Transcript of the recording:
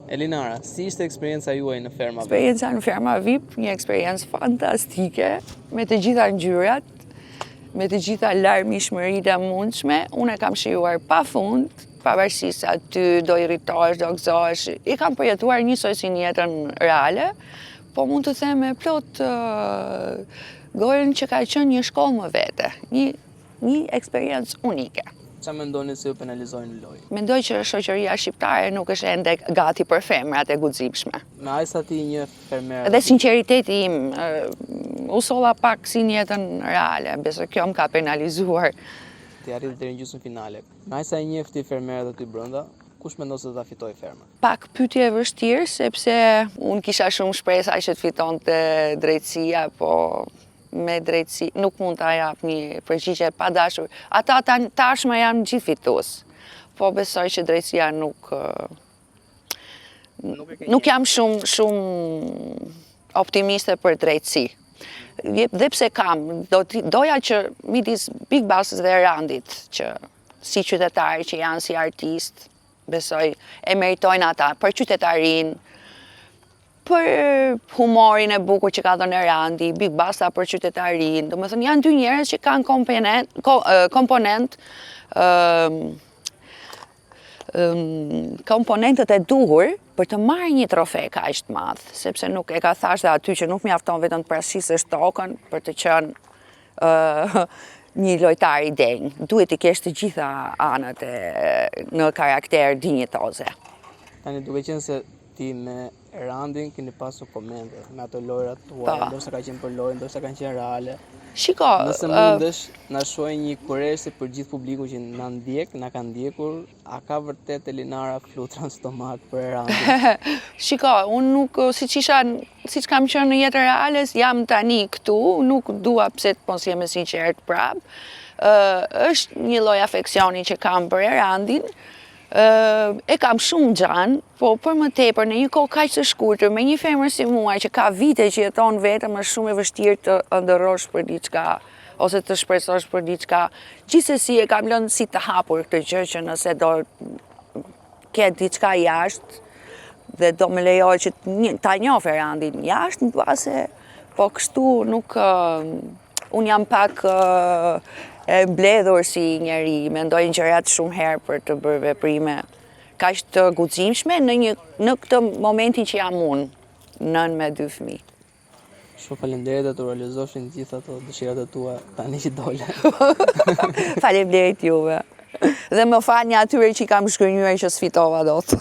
Elinara, si ishte eksperienca juaj në ferma VIP? Eksperienca në ferma VIP, një eksperiencë fantastike, me të gjitha ngjyrat, me të gjitha larmishmëritë e mundshme. Unë e kam shijuar pafund, pavarësisht se aty do irritohesh, do gëzohesh. I kam përjetuar njësoj si në jetën reale, po mund të them me plot gojën që ka qenë një shkollë më vete, një eksperiencë unike. Qa mendoni se ju penalizojnë në lojë? Mendoj që shoqëria shqiptare nuk është ende gati për femrat e guximshme. Me aq sa ti një fermer. Dhe sinqeriteti im, u solla pak si në jetën reale, besoj kjo më ka penalizuar. Ti arrit deri në gjysmën finale. Me aq sa e njeh ti fermerët aty brenda, kush mendon se do ta fitojë fermën? Pak pyetje e vështirë, sepse unë kisha shumë shpresa që të fitonte drejtësia, po me drejtësi nuk mund ta jap një përgjigje pa dashur. Ata tashmë janë gjithë fitues. Po besoj që drejtësia nuk jam shumë optimiste për drejtësi. Dhe pse kam, doja që midis Big Boss dhe Randit, që si qytetari që janë si artist, besoj e meritojnë ata për qytetarin, për humorin e bukur që ka dhënë Randi, Big Bassa për qytetarin. Do me thënë, janë dy njerëz që kanë komponentët e duhur për të marrë një trofe kaq të madh, sepse nuk e ka thashë dhe aty që nuk mjafton vetëm të parashisësh tokën për të qenë një lojtar i denj. Duhet i kesh të gjitha anët në karakter dinjitoze. Tani duke qenë se ti me Randin keni pasur komente me ato lojrat tuaja, ndoshta ka qenë për lojë, ndoshta kanë qenë reale. Shiko, nëse mundesh na shoj një kurresi për gjithë publikun që na ndjek, na ka ndjekur, a ka vërtet Elinara flutra në stomak për Randin? Shiko, unë nuk, siç kam qenë në jetën reale, jam tani këtu, nuk dua pse të mos jem e sinqert prap. Është një lloj afeksioni që kam për Randin. E kam shumë gjanë, po për më tepër në një kohë kaq të shkurtër, me një femër si mua që ka vite që jeton vetëm, është shumë e vështirë të ndërrosh për diçka ose të shpresosh për diçka. Gjithsesi e kam lënë si të hapur këtë gjë që nëse do ketë diçka jashtë dhe do më lejohet që ta njoh Randin jashtë, mbase po kështu nuk unë jam pak e mbledhur si njeri, mendoj gjërat shumë herë për të bërë veprime kaq të guximshme në këtë momentin që jam unë, nën me 2 fëmijë. Shumë faleminderit dhe të realizoshin gjithë ato dëshirat e tua tani që dole. Faleminderit juve. Dhe më falni atyre që i kam shkënjyer që sfitova dot.